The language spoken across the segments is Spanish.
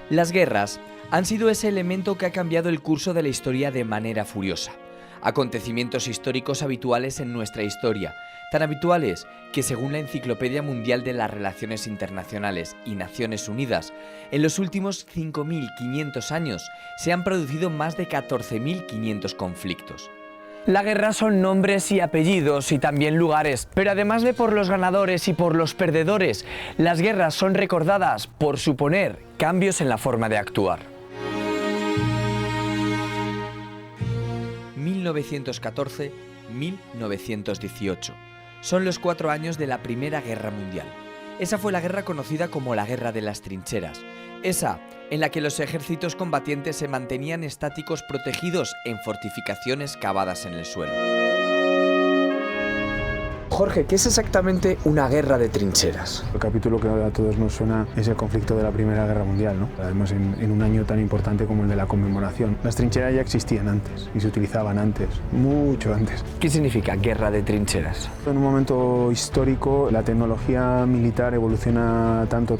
Las guerras han sido ese elemento que ha cambiado el curso de la historia de manera furiosa. Acontecimientos históricos habituales en nuestra historia, tan habituales que según la Enciclopedia Mundial de las Relaciones Internacionales y Naciones Unidas, en los últimos 5.500 años se han producido más de 14.500 conflictos. La guerra son nombres y apellidos y también lugares, pero además de por los ganadores y por los perdedores, las guerras son recordadas por suponer cambios en la forma de actuar. 1914-1918. Son los 4 años de la Primera Guerra Mundial. Esa fue la guerra conocida como la Guerra de las Trincheras. Esa en la que los ejércitos combatientes se mantenían estáticos protegidos en fortificaciones cavadas en el suelo. Jorge, ¿qué es exactamente una guerra de trincheras? El capítulo que a todos nos suena es el conflicto de la Primera Guerra Mundial, ¿no? Además en un año tan importante como el de la conmemoración. Las trincheras ya existían antes y se utilizaban antes, mucho antes. ¿Qué significa guerra de trincheras? En un momento histórico la tecnología militar evoluciona tanto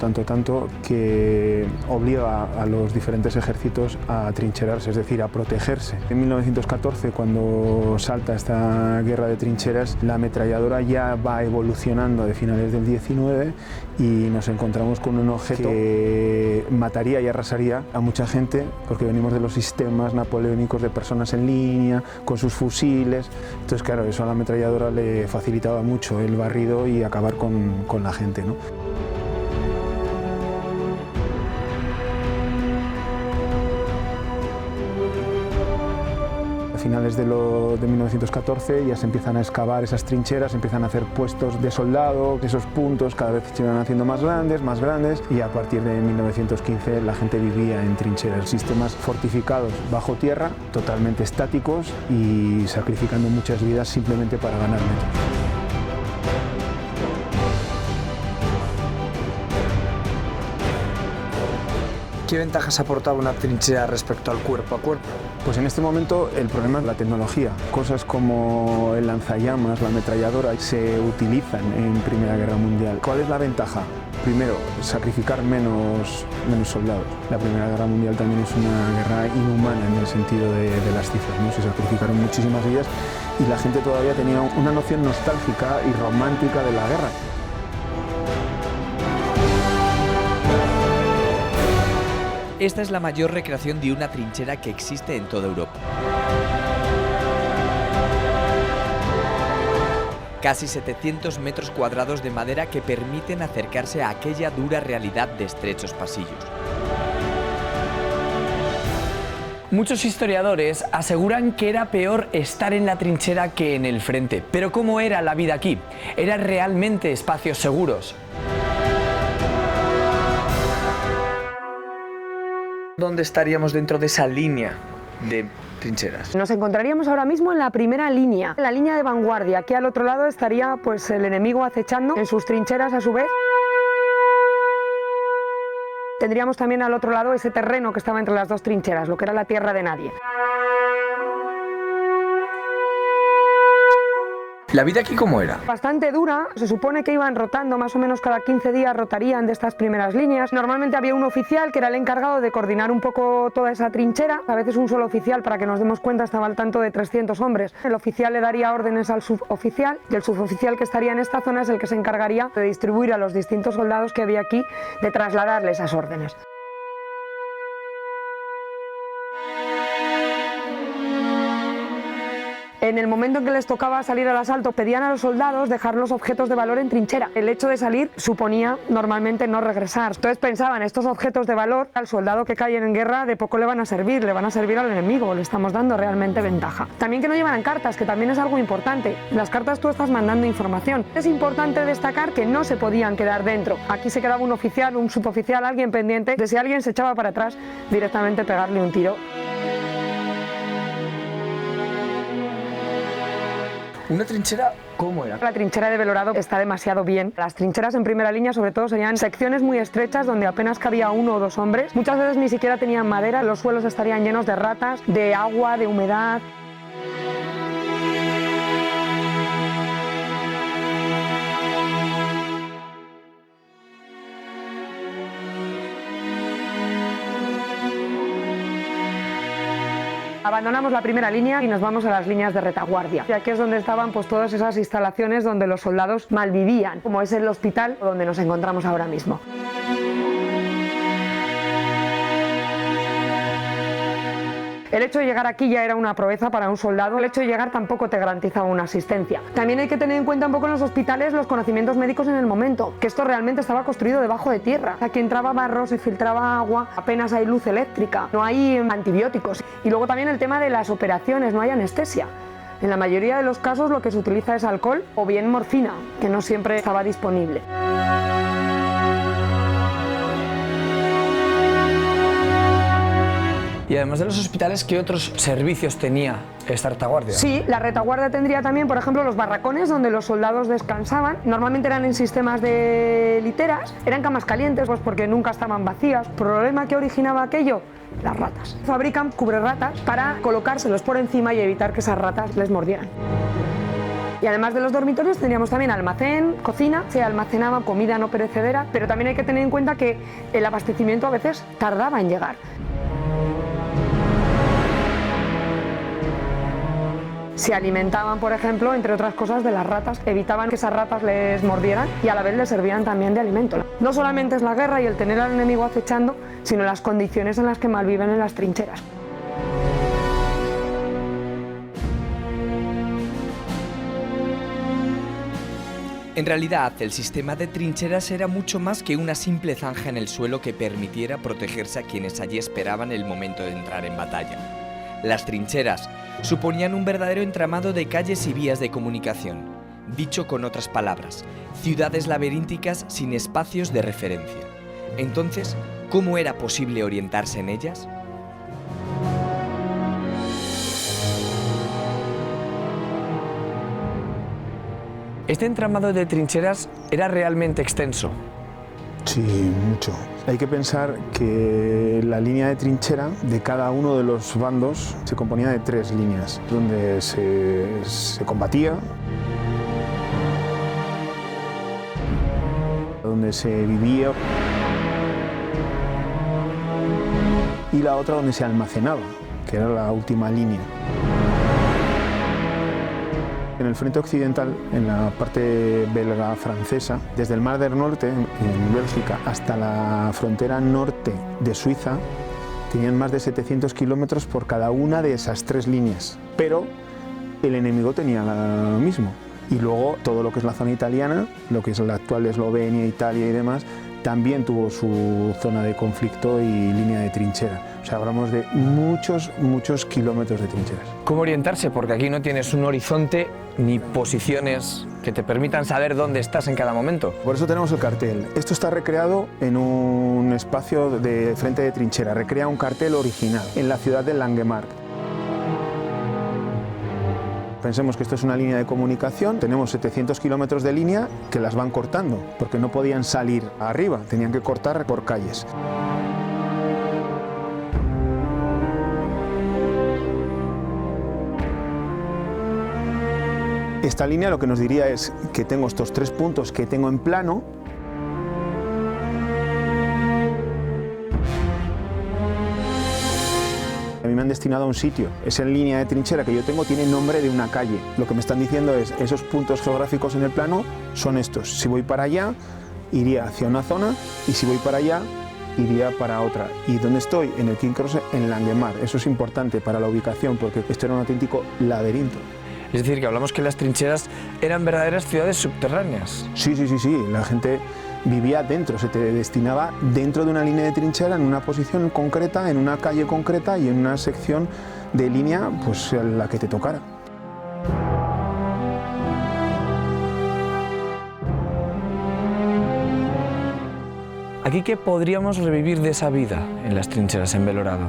que obliga a los diferentes ejércitos a trincherarse, es decir, a protegerse. En 1914, cuando salta esta guerra de trincheras, la ametralladora ya va evolucionando de finales del 19 y nos encontramos con un objeto que mataría y arrasaría a mucha gente, porque venimos de los sistemas napoleónicos de personas en línea, con sus fusiles. Entonces, claro, eso a la ametralladora le facilitaba mucho el barrido y acabar con la gente, ¿no? A finales de 1914 ya se empiezan a excavar esas trincheras, se empiezan a hacer puestos de soldado, esos puntos cada vez se van haciendo más grandes, y a partir de 1915 la gente vivía en trincheras, sistemas fortificados bajo tierra, totalmente estáticos y sacrificando muchas vidas simplemente para ganar metros. ¿Qué ventajas aportaba una trinchera respecto al cuerpo a cuerpo? Pues en este momento el problema es la tecnología. Cosas como el lanzallamas, la ametralladora, se utilizan en Primera Guerra Mundial. ¿Cuál es la ventaja? Primero, sacrificar menos soldados. La Primera Guerra Mundial también es una guerra inhumana en el sentido de las cifras, ¿no? Se sacrificaron muchísimas vidas y la gente todavía tenía una noción nostálgica y romántica de la guerra. Esta es la mayor recreación de una trinchera que existe en toda Europa. Casi 700 metros cuadrados de madera que permiten acercarse a aquella dura realidad de estrechos pasillos. Muchos historiadores aseguran que era peor estar en la trinchera que en el frente. Pero ¿cómo era la vida aquí? ¿Eran realmente espacios seguros? ¿Dónde estaríamos dentro de esa línea de trincheras? Nos encontraríamos ahora mismo en la primera línea, la línea de vanguardia. Aquí al otro lado estaría pues el enemigo acechando en sus trincheras a su vez. Tendríamos también al otro lado ese terreno que estaba entre las dos trincheras, lo que era la tierra de nadie. ¿La vida aquí cómo era? Bastante dura, se supone que iban rotando, más o menos cada 15 días rotarían de estas primeras líneas. Normalmente había un oficial que era el encargado de coordinar un poco toda esa trinchera. A veces un solo oficial, para que nos demos cuenta, estaba al tanto de 300 hombres. El oficial le daría órdenes al suboficial y el suboficial que estaría en esta zona es el que se encargaría de distribuir a los distintos soldados que había aquí, de trasladarle esas órdenes. En el momento en que les tocaba salir al asalto, pedían a los soldados dejar los objetos de valor en trinchera. El hecho de salir suponía normalmente no regresar. Entonces pensaban, estos objetos de valor al soldado que cae en guerra de poco le van a servir al enemigo, le estamos dando realmente ventaja. También que no llevaran cartas, que también es algo importante. En las cartas tú estás mandando información. Es importante destacar que no se podían quedar dentro. Aquí se quedaba un oficial, un suboficial, alguien pendiente de si alguien se echaba para atrás, directamente pegarle un tiro. ¿Una trinchera cómo era? La trinchera de Belorado está demasiado bien. Las trincheras en primera línea sobre todo serían secciones muy estrechas donde apenas cabía 1 o 2 hombres. Muchas veces ni siquiera tenían madera, los suelos estarían llenos de ratas, de agua, de humedad. Abandonamos la primera línea y nos vamos a las líneas de retaguardia. Y aquí es donde estaban pues, todas esas instalaciones donde los soldados malvivían, como es el hospital donde nos encontramos ahora mismo. El hecho de llegar aquí ya era una proeza para un soldado, el hecho de llegar tampoco te garantizaba una asistencia. También hay que tener en cuenta un poco en los hospitales los conocimientos médicos en el momento, que esto realmente estaba construido debajo de tierra. Aquí entraba barro, se filtraba agua, apenas hay luz eléctrica, no hay antibióticos. Y luego también el tema de las operaciones, no hay anestesia. En la mayoría de los casos lo que se utiliza es alcohol o bien morfina, que no siempre estaba disponible. Y además de los hospitales, ¿qué otros servicios tenía esta retaguardia? Sí, la retaguardia tendría también, por ejemplo, los barracones donde los soldados descansaban. Normalmente eran en sistemas de literas, eran camas calientes pues porque nunca estaban vacías. ¿El problema que originaba aquello? Las ratas. Fabrican cubrerratas para colocárselos por encima y evitar que esas ratas les mordieran. Y además de los dormitorios tendríamos también almacén, cocina, se almacenaba comida no perecedera, pero también hay que tener en cuenta que el abastecimiento a veces tardaba en llegar. Se alimentaban, por ejemplo, entre otras cosas, de las ratas, evitaban que esas ratas les mordieran y a la vez les servían también de alimento. No solamente es la guerra y el tener al enemigo acechando, sino las condiciones en las que malviven en las trincheras. En realidad, el sistema de trincheras era mucho más que una simple zanja en el suelo que permitiera protegerse a quienes allí esperaban el momento de entrar en batalla. Las trincheras suponían un verdadero entramado de calles y vías de comunicación. Dicho con otras palabras, ciudades laberínticas sin espacios de referencia. Entonces, ¿cómo era posible orientarse en ellas? Este entramado de trincheras era realmente extenso. Sí, mucho. Hay que pensar que la línea de trinchera de cada uno de los bandos se componía de 3 líneas, donde se combatía, donde se vivía y la otra donde se almacenaba, que era la última línea. En el frente occidental, en la parte belga-francesa, desde el Mar del Norte, en Bélgica, hasta la frontera norte de Suiza, tenían más de 700 kilómetros por cada una de esas 3 líneas. Pero el enemigo tenía lo mismo. Y luego todo lo que es la zona italiana, lo que es la actual Eslovenia, Italia y demás, también tuvo su zona de conflicto y línea de trinchera. O sea, hablamos de muchos, muchos kilómetros de trincheras. ¿Cómo orientarse? Porque aquí no tienes un horizonte ni posiciones que te permitan saber dónde estás en cada momento. Por eso tenemos el cartel. Esto está recreado en un espacio de frente de trinchera. Recrea un cartel original en la ciudad de Langemarck. Pensemos que esto es una línea de comunicación, tenemos 700 kilómetros de línea que las van cortando, porque no podían salir arriba, tenían que cortar por calles. Esta línea lo que nos diría es que tengo estos 3 puntos que tengo en plano. A mí me han destinado a un sitio. Esa línea de trinchera que yo tengo tiene nombre de una calle. Lo que me están diciendo es, esos puntos geográficos en el plano son estos. Si voy para allá, iría hacia una zona, y si voy para allá, iría para otra. ¿Y dónde estoy? En el King Cross, en Langemarck. Eso es importante para la ubicación, porque esto era un auténtico laberinto. Es decir, que hablamos que las trincheras eran verdaderas ciudades subterráneas. Sí. La gente vivía dentro, se te destinaba dentro de una línea de trinchera, en una posición concreta, en una calle concreta y en una sección de línea, pues la que te tocara. ¿Aquí qué podríamos revivir de esa vida en las trincheras en Belorado?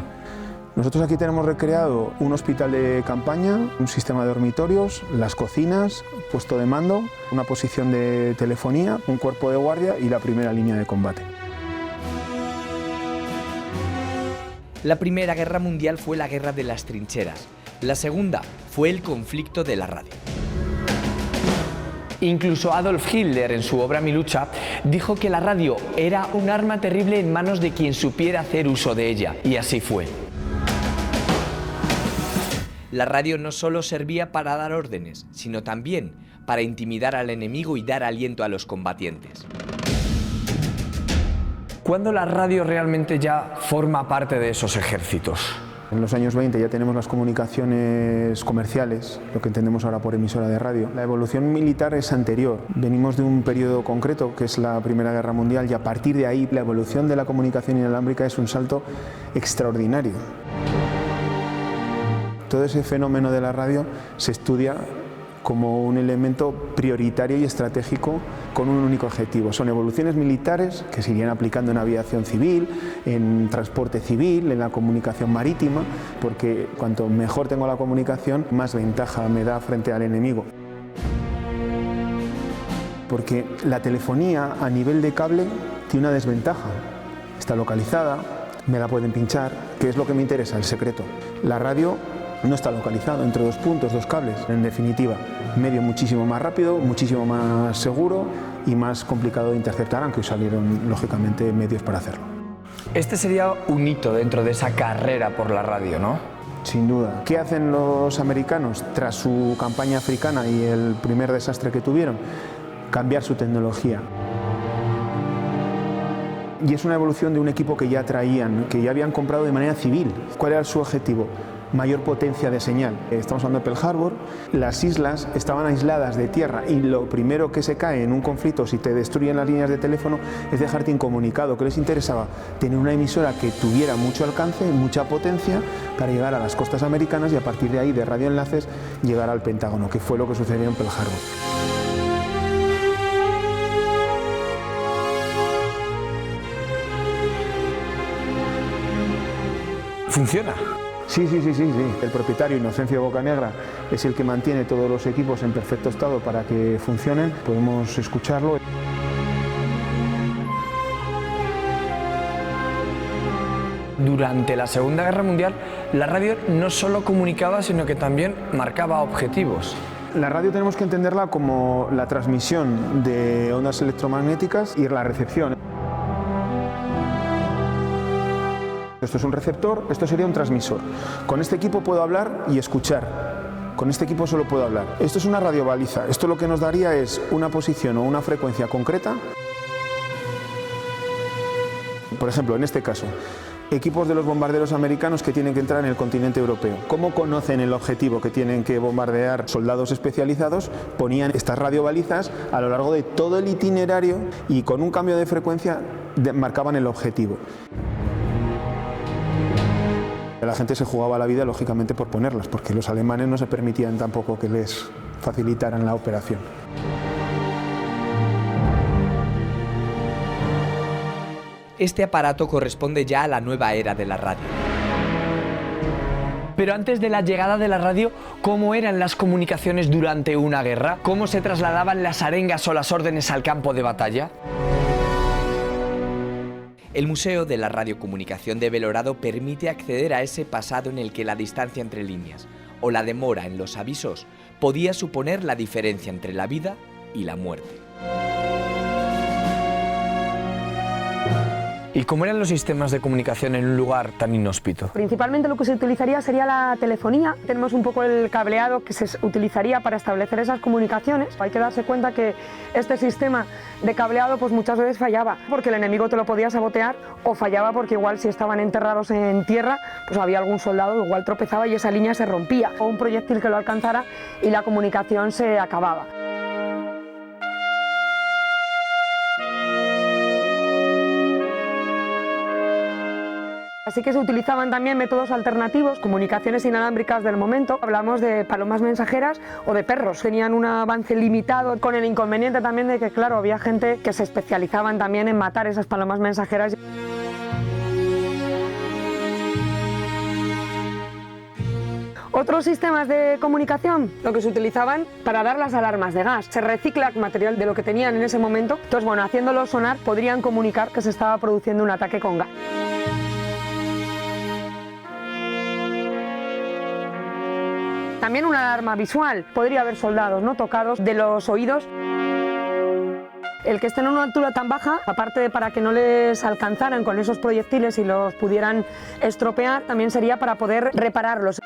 Nosotros aquí tenemos recreado un hospital de campaña, un sistema de dormitorios, las cocinas, puesto de mando, una posición de telefonía, un cuerpo de guardia y la primera línea de combate. La Primera Guerra Mundial fue la guerra de las trincheras. La segunda fue el conflicto de la radio. Incluso Adolf Hitler, en su obra Mi lucha, dijo que la radio era un arma terrible en manos de quien supiera hacer uso de ella, y así fue. La radio no solo servía para dar órdenes, sino también para intimidar al enemigo y dar aliento a los combatientes. ¿Cuándo la radio realmente ya forma parte de esos ejércitos? En los años 20 ya tenemos las comunicaciones comerciales, lo que entendemos ahora por emisora de radio. La evolución militar es anterior. Venimos de un periodo concreto, que es la Primera Guerra Mundial, y a partir de ahí la evolución de la comunicación inalámbrica es un salto extraordinario. Todo ese fenómeno de la radio se estudia como un elemento prioritario y estratégico con un único objetivo. Son evoluciones militares que se irían aplicando en aviación civil, en transporte civil, en la comunicación marítima, porque cuanto mejor tengo la comunicación, más ventaja me da frente al enemigo. Porque la telefonía a nivel de cable tiene una desventaja. Está localizada, me la pueden pinchar. ¿Qué es lo que me interesa? El secreto. La radio no está localizado entre dos puntos, dos cables. En definitiva, medio muchísimo más rápido, muchísimo más seguro y más complicado de interceptar, aunque salieron lógicamente medios para hacerlo. Este sería un hito dentro de esa carrera por la radio, ¿no? Sin duda. ¿Qué hacen los americanos tras su campaña africana y el primer desastre que tuvieron? Cambiar su tecnología. Y es una evolución de un equipo que ya traían, que ya habían comprado de manera civil. ¿Cuál era su objetivo? Mayor potencia de señal. Estamos hablando de Pearl Harbor, las islas estaban aisladas de tierra y lo primero que se cae en un conflicto, si te destruyen las líneas de teléfono, es dejarte incomunicado. ¿Qué les interesaba? Tener una emisora que tuviera mucho alcance, mucha potencia para llegar a las costas americanas y a partir de ahí, de radioenlaces, llegar al Pentágono, que fue lo que sucedió en Pearl Harbor. ¿Funciona? Sí. El propietario Inocencio Bocanegra es el que mantiene todos los equipos en perfecto estado para que funcionen. Podemos escucharlo. Durante la Segunda Guerra Mundial, la radio no solo comunicaba, sino que también marcaba objetivos. La radio tenemos que entenderla como la transmisión de ondas electromagnéticas y la recepción. Esto es un receptor, esto sería un transmisor. Con este equipo puedo hablar y escuchar. Con este equipo solo puedo hablar. Esto es una radiobaliza. Esto lo que nos daría es una posición o una frecuencia concreta. Por ejemplo, en este caso, equipos de los bombarderos americanos que tienen que entrar en el continente europeo. ¿Cómo conocen el objetivo que tienen que bombardear? Soldados especializados ponían estas radiobalizas a lo largo de todo el itinerario y con un cambio de frecuencia marcaban el objetivo. La gente se jugaba la vida, lógicamente, por ponerlas, porque los alemanes no se permitían tampoco que les facilitaran la operación. Este aparato corresponde ya a la nueva era de la radio. Pero antes de la llegada de la radio, ¿cómo eran las comunicaciones durante una guerra? ¿Cómo se trasladaban las arengas o las órdenes al campo de batalla? El Museo de la Radiocomunicación de Belorado permite acceder a ese pasado en el que la distancia entre líneas o la demora en los avisos podía suponer la diferencia entre la vida y la muerte. ¿Y cómo eran los sistemas de comunicación en un lugar tan inhóspito? Principalmente lo que se utilizaría sería la telefonía. Tenemos un poco el cableado que se utilizaría para establecer esas comunicaciones. Hay que darse cuenta que este sistema de cableado pues muchas veces fallaba porque el enemigo te lo podía sabotear o fallaba porque igual si estaban enterrados en tierra pues había algún soldado, igual tropezaba y esa línea se rompía o un proyectil que lo alcanzara y la comunicación se acababa. Así que se utilizaban también métodos alternativos, comunicaciones inalámbricas del momento. Hablamos de palomas mensajeras o de perros. Tenían un avance limitado, con el inconveniente también de que, claro, había gente que se especializaban también en matar esas palomas mensajeras. Otros sistemas de comunicación, lo que se utilizaban para dar las alarmas de gas. Se recicla material de lo que tenían en ese momento, entonces bueno, haciéndolo sonar podrían comunicar que se estaba produciendo un ataque con gas. También una alarma visual, podría haber soldados no tocados de los oídos. El que estén en una altura tan baja, aparte de para que no les alcanzaran con esos proyectiles y los pudieran estropear, también sería para poder repararlos.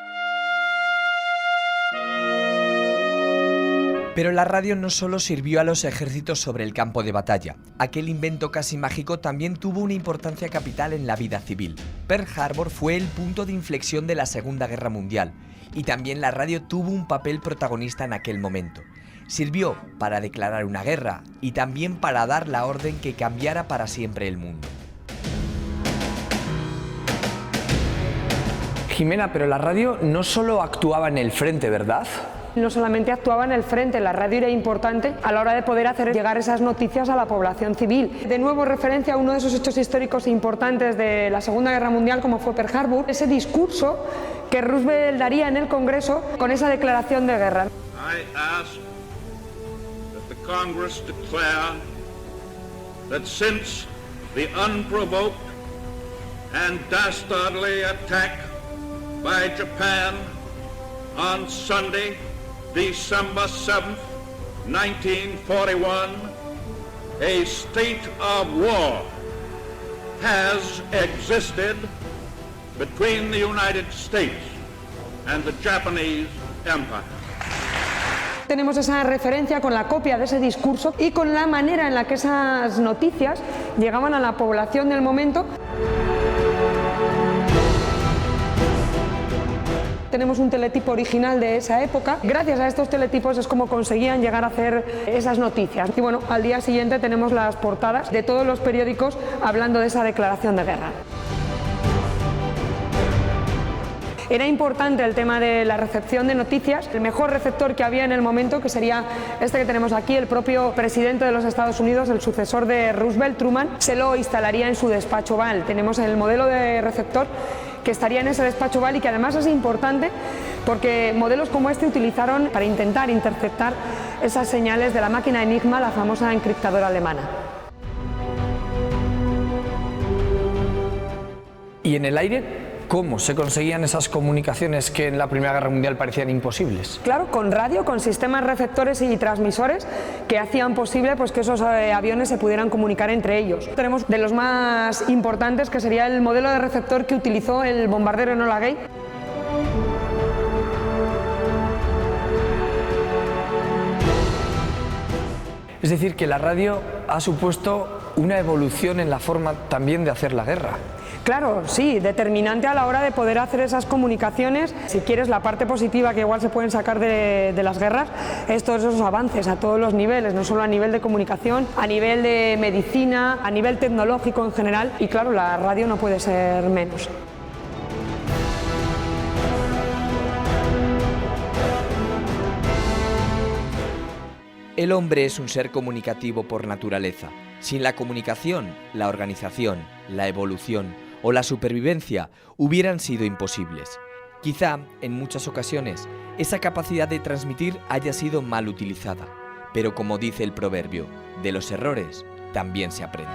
Pero la radio no solo sirvió a los ejércitos sobre el campo de batalla. Aquel invento casi mágico también tuvo una importancia capital en la vida civil. Pearl Harbor fue el punto de inflexión de la Segunda Guerra Mundial, y también la radio tuvo un papel protagonista en aquel momento. Sirvió para declarar una guerra y también para dar la orden que cambiara para siempre el mundo. Jimena, pero la radio no solo actuaba en el frente, ¿verdad? No solamente actuaba en el frente, la radio era importante a la hora de poder hacer llegar esas noticias a la población civil. De nuevo, referencia a uno de esos hechos históricos importantes de la Segunda Guerra Mundial, como fue Pearl Harbor, ese discurso que Roosevelt daría en el Congreso con esa declaración de guerra. I ask that the Congress declare that since the unprovoked and dastardly attack by Japan on Sunday, December 7th, 1941, a state of war has existed between the United States and the Japanese Empire. Tenemos esa referencia con la copia de ese discurso y con la manera en la que esas noticias llegaban a la población del momento. Tenemos un teletipo original de esa época. Gracias a estos teletipos es como conseguían llegar a hacer esas noticias. Y bueno, al día siguiente tenemos las portadas de todos los periódicos hablando de esa declaración de guerra. Era importante el tema de la recepción de noticias. El mejor receptor que había en el momento, que sería este que tenemos aquí, el propio presidente de los Estados Unidos, el sucesor de Roosevelt, Truman, se lo instalaría en su despacho Oval. Tenemos el modelo de receptor que estaría en ese despacho Oval y que además es importante porque modelos como este utilizaron para intentar interceptar esas señales de la máquina Enigma, la famosa encriptadora alemana. ¿Y en el aire cómo se conseguían esas comunicaciones que en la Primera Guerra Mundial parecían imposibles? Claro, con radio, con sistemas receptores y transmisores que hacían posible pues, que esos aviones se pudieran comunicar entre ellos. Tenemos de los más importantes, que sería el modelo de receptor que utilizó el bombardero Enola Gay. Es decir, que la radio ha supuesto una evolución en la forma también de hacer la guerra. Claro, sí, determinante a la hora de poder hacer esas comunicaciones. Si quieres, la parte positiva que igual se pueden sacar de las guerras es todos esos avances a todos los niveles, no solo a nivel de comunicación, a nivel de medicina, a nivel tecnológico en general, y claro, la radio no puede ser menos. El hombre es un ser comunicativo por naturaleza. Sin la comunicación, la organización, la evolución o la supervivencia hubieran sido imposibles. Quizá, en muchas ocasiones, esa capacidad de transmitir haya sido mal utilizada. Pero como dice el proverbio, de los errores también se aprende.